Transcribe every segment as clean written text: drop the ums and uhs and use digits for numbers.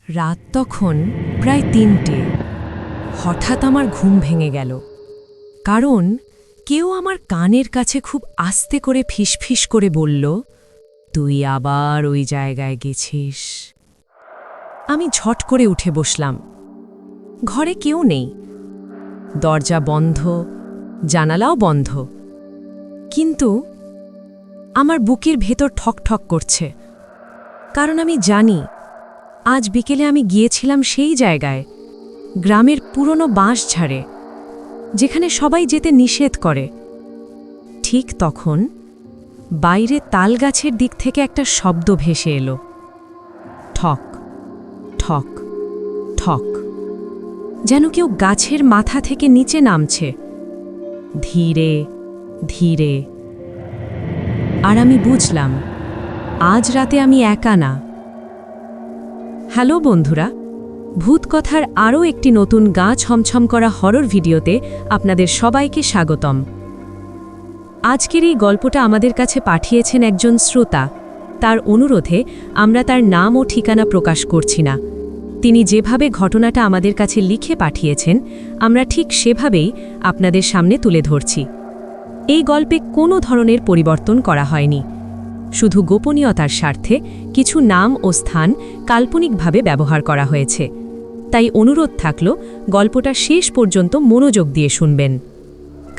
রাত তখন প্রায় ৩টে। হঠাৎ আমার ঘুম ভেঙে গেল, কারণ কেউ আমার কানের কাছে খুব আস্তে করে ফিসফিস করে বলল, তুই আবার ওই জায়গায় গেছিস। আমি ঝট করে উঠে বসলাম। ঘরে কেউ নেই, দরজা বন্ধ, জানালাও বন্ধ, কিন্তু আমার বুকের ভেতর ঠক ঠক করছে, কারণ আমি জানি আজ বিকেলে আমি গিয়েছিলাম সেই জায়গায়, গ্রামের পুরনো বাঁশঝাড়ে, যেখানে সবাই যেতে নিষেধ করে। ঠিক তখন বাইরে তালগাছের দিক থেকে একটা শব্দ ভেসে এলো, ঠক ঠক ঠক, যেন কেউ গাছের মাথা থেকে নিচে নামছে, ধীরে ধীরে। আর আমি বুঝলাম, আজ রাতে আমি একা না। হ্যালো বন্ধুরা, ভূতকথার আরও একটি নতুন গা ছমছম করা হরর ভিডিওতে আপনাদের সবাইকে স্বাগতম। আজকের এই গল্পটা আমাদের কাছে পাঠিয়েছেন একজন শ্রোতা। তার অনুরোধে আমরা তার নাম ও ঠিকানা প্রকাশ করছি না। তিনি যেভাবে ঘটনাটা আমাদের কাছে লিখে পাঠিয়েছেন, আমরা ঠিক সেভাবেই আপনাদের সামনে তুলে ধরছি। এই গল্পে কোনো ধরনের পরিবর্তন করা হয়নি, শুধু গোপনীয়তার স্বার্থে কিছু নাম ও স্থান কাল্পনিকভাবে ব্যবহার করা হয়েছে। তাই অনুরোধ থাকল, গল্পটা শেষ পর্যন্ত মনোযোগ দিয়ে শুনবেন,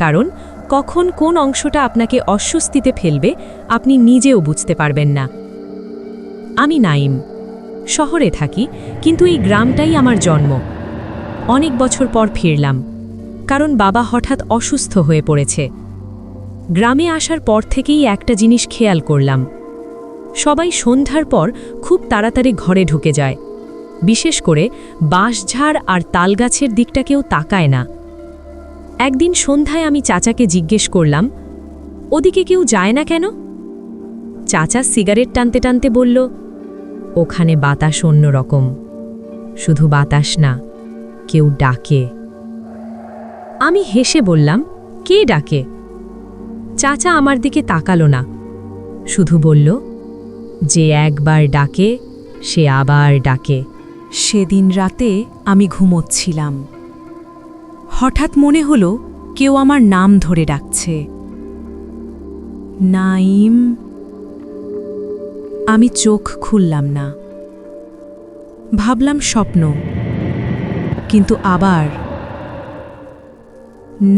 কারণ কখন কোন অংশটা আপনাকে অস্বস্তিতে ফেলবে আপনি নিজেও বুঝতে পারবেন না। আমি নাইম, শহরে থাকি, কিন্তু এই গ্রামটাই আমার জন্ম। অনেক বছর পর ফিরলাম, কারণ বাবা হঠাৎ অসুস্থ হয়ে পড়েছে। গ্রামে আসার পর থেকেই একটা জিনিস খেয়াল করলাম, সবাই সন্ধ্যার পর খুব তাড়াতাড়ি ঘরে ঢুকে যায়, বিশেষ করে বাঁশঝাড় আর তালগাছের দিকটা কেউ তাকায় না। একদিন সন্ধ্যায় আমি চাচাকে জিজ্ঞেস করলাম, ওদিকে কেউ যায় না কেন? চাচা সিগারেট টানতে টানতে বলল, ওখানে বাতাস অন্যরকম, শুধু বাতাস না, কেউ ডাকে। আমি হেসে বললাম, কে ডাকে? চাচা আমার দিকে তাকালো না, শুধু বলল, যে একবার ডাকে সে আবার ডাকে। সেদিন রাতে আমি ঘুমোচ্ছিলাম, হঠাৎ মনে হলো কেউ আমার নাম ধরে ডাকছে, নাইম। আমি চোখ খুললাম না, ভাবলাম স্বপ্ন, কিন্তু আবার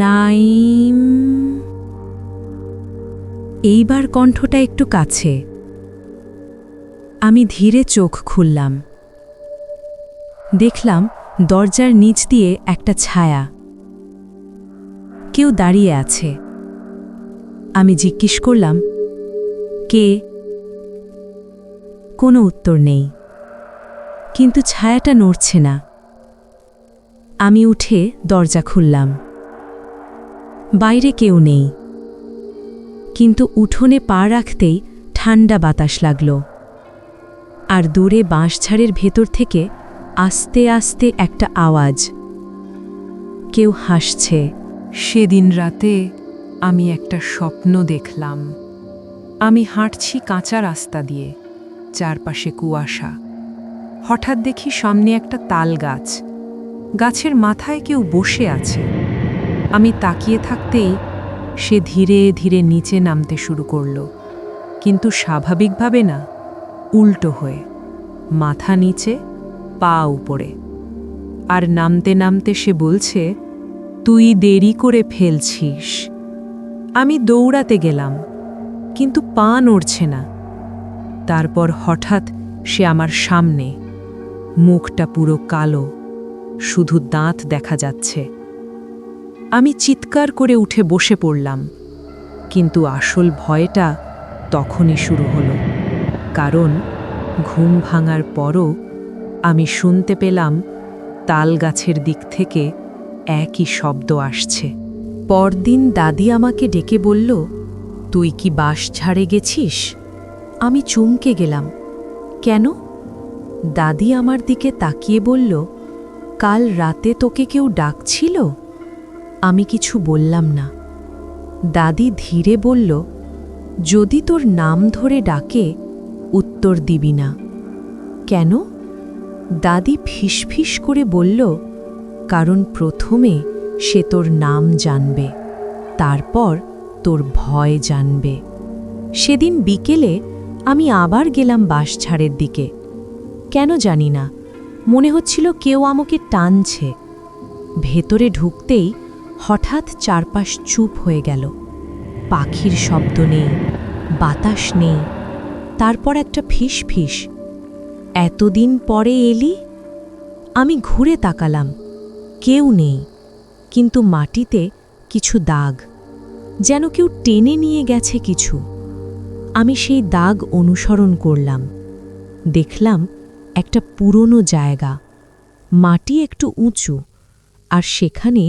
নাইম। এইবার কণ্ঠটা একটু কাছে। আমি ধীরে চোখ খুললাম, দেখলাম দরজার নিচ দিয়ে একটা ছায়া, কেউ দাঁড়িয়ে আছে। আমি জিজ্ঞেস করলাম, কে? কোনো উত্তর নেই, কিন্তু ছায়াটা নড়ছে না। আমি উঠে দরজা খুললাম, বাইরে কেউ নেই, কিন্তু উঠোনে পা রাখতেই ঠান্ডা বাতাস লাগল। আর দূরে বাঁশঝাড়ের ভেতর থেকে আস্তে আস্তে একটা আওয়াজ, কেউ হাসছে। সেদিন রাতে আমি একটা স্বপ্ন দেখলাম। আমি হাঁটছি কাঁচা রাস্তা দিয়ে, চারপাশে কুয়াশা। হঠাৎ দেখি সামনে একটা তাল গাছ, গাছের মাথায় কেউ বসে আছে। আমি তাকিয়ে থাকতেই সে ধীরে ধীরে নিচে নামতে শুরু করল, কিন্তু স্বাভাবিকভাবে না, উল্টো হয়ে, মাথা নিচে, পা উপরে। আর নামতে নামতে সে বলছে, তুই দেরি করে ফেলছিস। আমি দৌড়াতে গেলাম, কিন্তু পা নড়ছে না। তারপর হঠাৎ সে আমার সামনে, মুখটা পুরো কালো, শুধু দাঁত দেখা যাচ্ছে। আমি চিৎকার করে উঠে বসে পড়লাম, কিন্তু আসল ভয়টা তখনই শুরু হলো, কারণ ঘুম ভাঙার পরও আমি শুনতে পেলাম তালগাছের দিক থেকে একই শব্দ আসছে। পরদিন দাদি আমাকে ডেকে বলল, তুই কি বাঁশঝাড়ে গেছিস? আমি চমকে গেলাম। কেন? দাদি আমার দিকে তাকিয়ে বলল, কাল রাতে তোকে কেউ ডাকছিল। আমি কিছু বললাম না। দাদি ধীরে বলল, যদি তোর নাম ধরে ডাকে উত্তর দিবি না। কেন? দাদি ফিসফিস করে বলল, কারণ প্রথমে সে তোর নাম জানবে, তারপর তোর ভয় জানবে। সেদিন বিকেলে আমি আবার গেলাম বাঁশঝাড়ের দিকে। কেন জানি না, মনে হচ্ছিল কেউ আমাকে টানছে। ভেতরে ঢুকতেই হঠাৎ চারপাশ চুপ হয়ে গেল। পাখির শব্দ নেই, বাতাস নেই। তারপর একটা ফিসফিস, এতদিন পরে এলি? আমি ঘুরে তাকালাম, কেউ নেই, কিন্তু মাটিতে কিছু দাগ, যেন কেউ টেনে নিয়ে গেছে কিছু। আমি সেই দাগ অনুসরণ করলাম। দেখলাম একটা পুরনো জায়গা, মাটি একটু উঁচু, আর সেখানে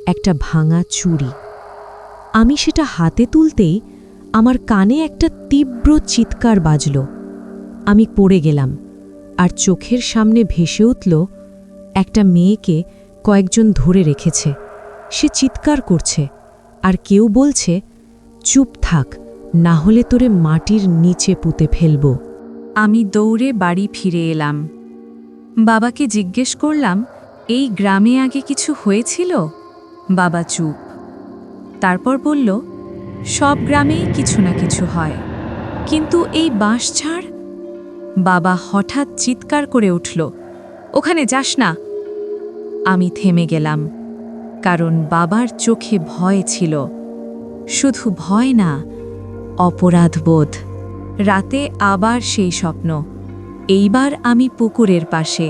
একটা ভাঙা চুড়ি। আমি সেটা হাতে তুলতেই আমার কানে একটা তীব্র চিৎকার বাজল। আমি পড়ে গেলাম, আর চোখের সামনে ভেসে উঠল একটা মেয়েকে কয়েকজন ধরে রেখেছে। সে চিৎকার করছে, আর কেউ বলছে, চুপ থাক, না হলে তোরে মাটির নিচে পুঁতে ফেলব। আমি দৌড়ে বাড়ি ফিরে এলাম। বাবাকে জিজ্ঞেস করলাম, এই গ্রামে আগে কিছু হয়েছিল? বাবা চুপ। তারপর বলল, সব গ্রামেই কিছু না কিছু হয়, কিন্তু এই বাঁশঝাড়? বাবা হঠাৎ চিৎকার করে উঠল, ওখানে যাস না। আমি থেমে গেলাম, কারণ বাবার চোখে ভয় ছিল। শুধু ভয় না, অপরাধবোধ। রাতে আবার সেই স্বপ্ন। এইবার আমি পুকুরের পাশে।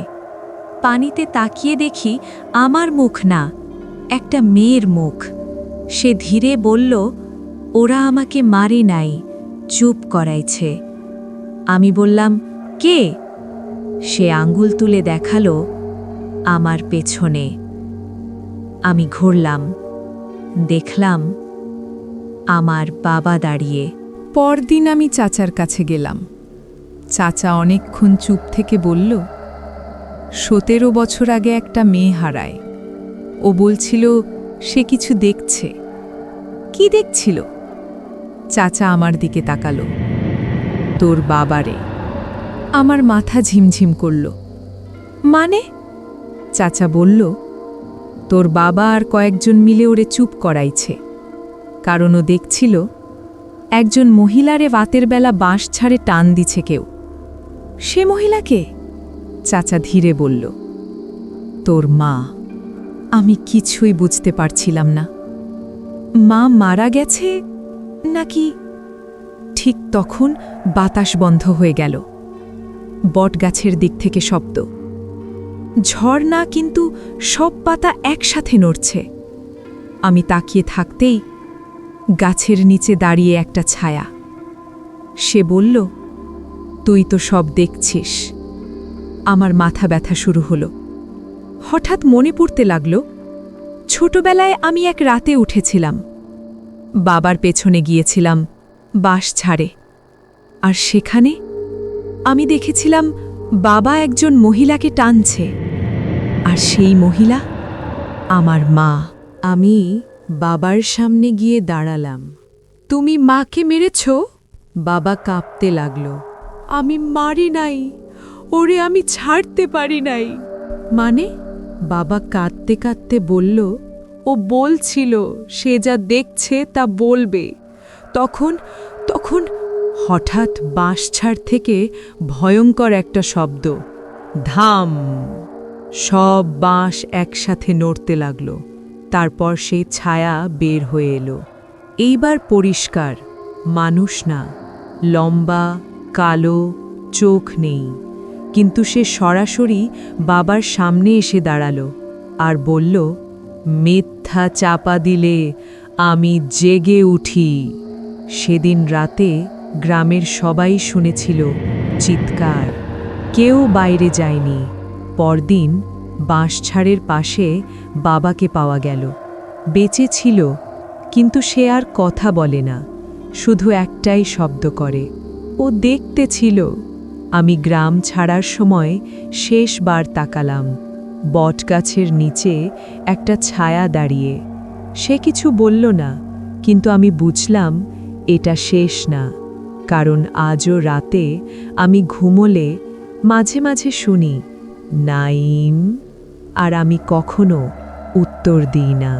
পানিতে তাকিয়ে দেখি আমার মুখ না, একটা মেয়ের মুখ। সে ধীরে বলল, ওরা আমাকে মারে নাই, চুপ করাইছে। আমি বললাম, কে? সে আঙ্গুল তুলে দেখালো আমার পেছনে। আমি ঘুরলাম, দেখলাম আমার বাবা দাঁড়িয়ে। পরদিন আমি চাচার কাছে গেলাম। চাচা অনেকক্ষণ চুপ থেকে বলল, 17 বছর আগে একটা মেয়ে হারায়। ও বলছিল সে কিছু দেখছে। কি দেখছিল? চাচা আমার দিকে তাকালো, তোর বাবারে। আমার মাথা ঝিমঝিম করল। মানে? চাচা বলল, তোর বাবা আর কয়েকজন মিলে ওরে চুপ করাইছে, কারণ ও দেখছিল একজন মহিলারে রাতের বেলা বাঁশঝাড়ে টান দিছে কেউ। সে মহিলাকে? চাচা ধীরে বলল, তোর মা। আমি কিছুই বুঝতে পারছিলাম না। মা মারা গেছে নাকি? ঠিক তখন বাতাস বন্ধ হয়ে গেল। বটগাছের দিক থেকে শব্দ। ঝড় না, কিন্তু সব পাতা একসাথে নড়ছে। আমি তাকিয়ে থাকতেই গাছের নিচে দাঁড়িয়ে একটা ছায়া। সে বলল, তুই তো সব দেখছিস। আমার মাথা ব্যথা শুরু হলো। হঠাৎ মনে পড়তে লাগল, ছোটবেলায় আমি এক রাতে উঠেছিলাম, বাবার পেছনে গিয়েছিলাম বাঁশঝাড়ে। আর সেখানে আমি দেখেছিলাম বাবা একজন মহিলাকে টানছে, আর সেই মহিলা আমার মা। আমি বাবার সামনে গিয়ে দাঁড়ালাম। তুমি মাকে মেরেছ? বাবা কাঁপতে লাগল। আমি মারি নাই, ওরে আমি ছাড়তে পারি নাই। মানে? বাবা কাঁদতে কাঁদতে বলল, ও বলছিল সে যা দেখছে তা বলবে। তখন তখন হঠাৎ বাঁশঝাড় থেকে ভয়ঙ্কর একটা শব্দ, ধাম। সব বাঁশ একসাথে নড়তে লাগল। তারপর সেই ছায়া বের হয়ে এলো। এইবার পরিষ্কার, মানুষ না, লম্বা, কালো, চোখ নেই, কিন্তু সে সরাসরি বাবার সামনে এসে দাঁড়ালো আর বলল, মিথ্যা চাপা দিলে আমি জেগে উঠি। সেদিন রাতে গ্রামের সবাই শুনেছিল চিৎকার, কেউ বাইরে যায়নি। পরদিন বাঁশঝাড়ের পাশে বাবাকে পাওয়া গেল। বেঁচে ছিল, কিন্তু সে আর কথা বলে না, শুধু একটাই শব্দ করে, ও দেখতে ছিল। আমি গ্রাম ছাড়ার সময় শেষবার তাকালাম, বটগাছের নিচে একটা ছায়া দাঁড়িয়ে। সে কিছু বলল না, কিন্তু আমি বুঝলাম এটা শেষ না, কারণ আজও রাতে আমি ঘুমোলে মাঝে মাঝে শুনি নাইম, আর আমি কখনো উত্তর দিই না।